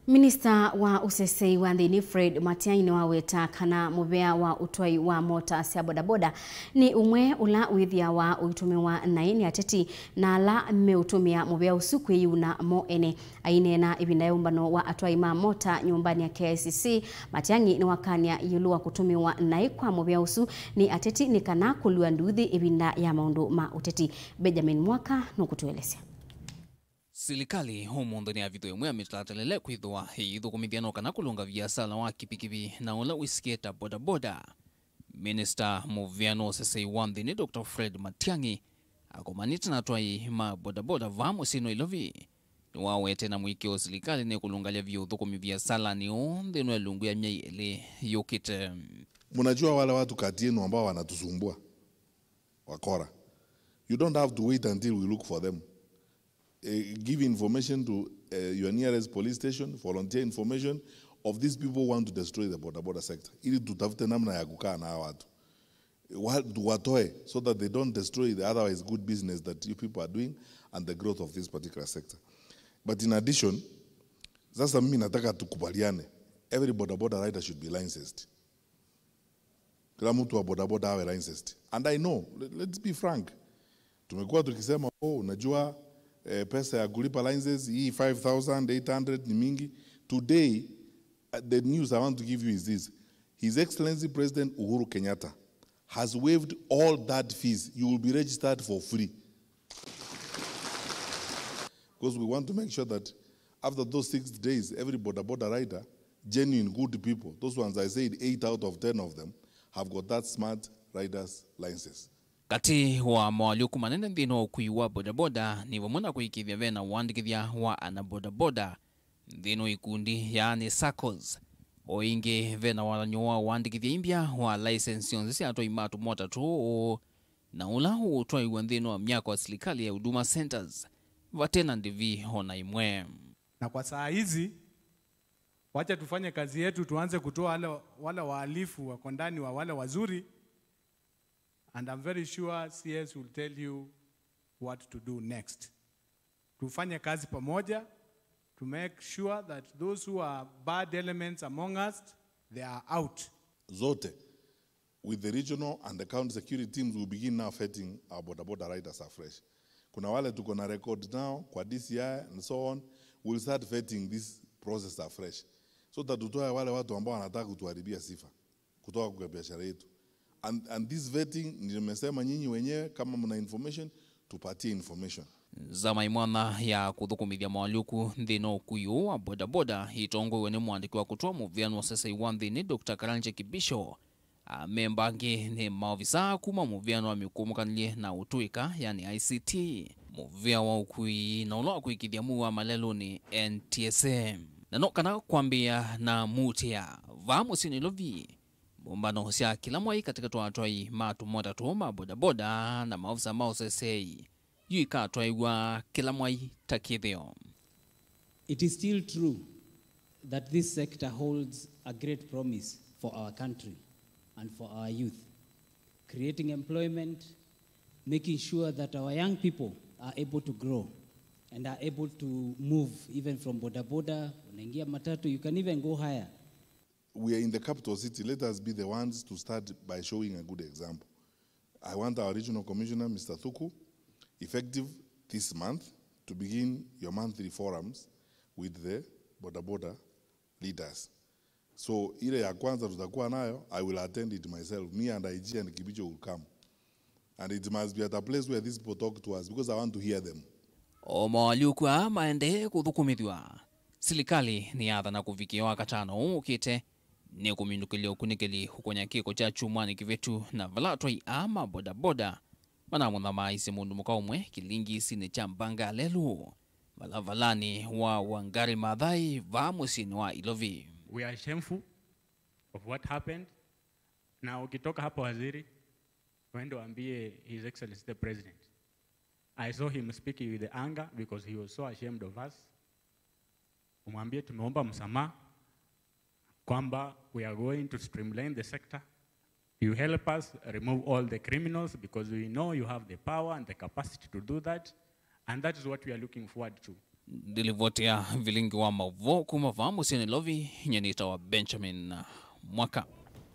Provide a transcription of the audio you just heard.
Minisita wa useseii wa thini Fred Matiangi niwaweta kana muvea wa utwai wa Mota cia bodaboda ni umwe ula withiawa uitumiwa na ateti na ala meutumia muvea usu kwiyiuna mo ene. Ainena ivinda umbano wa atwai ma Mota nyumbani ya KICC. Matiangi niwakania yiulu wa kutumiwa na kwa muvea usu ni ateti ni kana kulua nduthi ivinda ya maundu ma uteti. Benjamin Mwaka nukutuelezea. Serikali humu ndani ya vitu umwe ametalele kwithwa ithukumithiano kana kulunga biashara wa kipikipi na ula Sekita Bodaboda. Minisita muveano useseii wa thini Dr. Fred Matiangi akomanita na Atwai ma Bodaboda vamo sino ilovi niwaweta na mwikio serikali ne kulungalia vyuthukumi biashara ni ndino ya lungu ya miai ile yokite. Mnajua wale watu kati yenu ambao wanatusumbua wakora, you don't have to wait until we look for them. Give information to your nearest police station, volunteer information of these people who want to destroy the bodaboda sector. Ili tutafute namna ya kukaa na watu. Watoe so that they don't destroy the otherwise good business that you people are doing and the growth of this particular sector. But in addition, sasa mimi nataka tukubaliane. Every bodaboda rider should be licensed. Kila mtu wa bodaboda awe licensed. And I know, let's be frank. Tumekuwa tukisema, unajua pesa ya kulipa licenses hii 5,800 ni mingi. Today, the news I want to give you is this. His Excellency President Uhuru Kenyatta has waived all that fees. You will be registered for free. Because we want to make sure that after those 6 days, every bodaboda rider, genuine good people, those ones I said 8 out of 10 of them, have got that smart riders license. Kati wa mwaluku manene ndino kuiwa bodaboda ni wamuna kuikithya vena uandikithya wa ana bodaboda ndino ikundi yaani SACCOs o ingi vena walanyoa uandikithya imbya wa license yonzisi Atwai matu Mota tu na ula utwai wa ndino wa miaka wa serikali ya huduma centers vatena ndivi hona imwe. Na kwa saa hizi wacha tufanye kazi yetu, tuanze kutoa wale wahalifu wako ndani wa wale wazuri. And I'm very sure CS will tell you what to do next. Tufanye kazi pamoja to make sure that those who are bad elements among us, they are out. Zote, with the regional and the county security teams, will begin now vetting our bodaboda riders afresh. Kuna wale tuko na record now kwa DCI and so on. We'll start vetting this process afresh. So that tutoe wale watu ambao wanataka kutuharibia sifa kutoka kwa biashara yetu. And this vetting, nimesema nyinyi wenyewe kama mna information, tupatie information. Zama imwana ya kuthukumithya mwaluku ndino kuiwa bodaboda hitongo wene mwandiki wa kutoa muveano useseii wa thini Dr. Karanje Kibisho. Membangi ni maofisa kuma muveano wa mikumukanilie na utuika yani ICT. Muvea wa ukui na uloa kuikithya muwa malelo ni NTSM. Nano kana kuambia na mutea vamo sinilovi. Umbano cia kila mwai katika twa Atwai matu Mota tu ma bodaboda na maofisa ma useseii yuika Atwai wa kila mwai takithio. It is still true that this sector holds a great promise for our country and for our youth, creating employment, making sure that our young people are able to grow and are able to move even from bodaboda, unaingia matatu, you can even go higher. We are in the capital city. Let us be the ones to start by showing a good example. I want our regional commissioner, Mr. Thuku, effective this month, to begin your monthly forums with the bodaboda leaders. So, ile ya kwanza tutakuwa nayo, I will attend it myself. Me and IG and Kibicho will come. And it must be at a place where these people talk to us because I want to hear them. Mwaluku maende kuthukumithwa. Serikali ni adha na kufikiwa katano ukite ni kumindukilia ukunikeli hukonya kiko cha chumani kivetu na vala Atwai ama bodaboda manamuna maisi mundu mukaumwe kilingi sine cha mbanga lelu valavalani wa wangari madhai vamusini wa ilovi. We are shameful of what happened. Na ukitoka hapa waziri wendo ambie His Excellency the President. I saw him speaking with the anger because he was so ashamed of us. Umwambie tumeomba msamaha kwamba we are going to streamline the sector. You help us remove all the criminals because we know you have the power and the capacity to do that. And that is what we are looking forward to. Dilivotia vilingi wa mavo kumavamu sini lovi nyenita wa Benjamin Mwaka.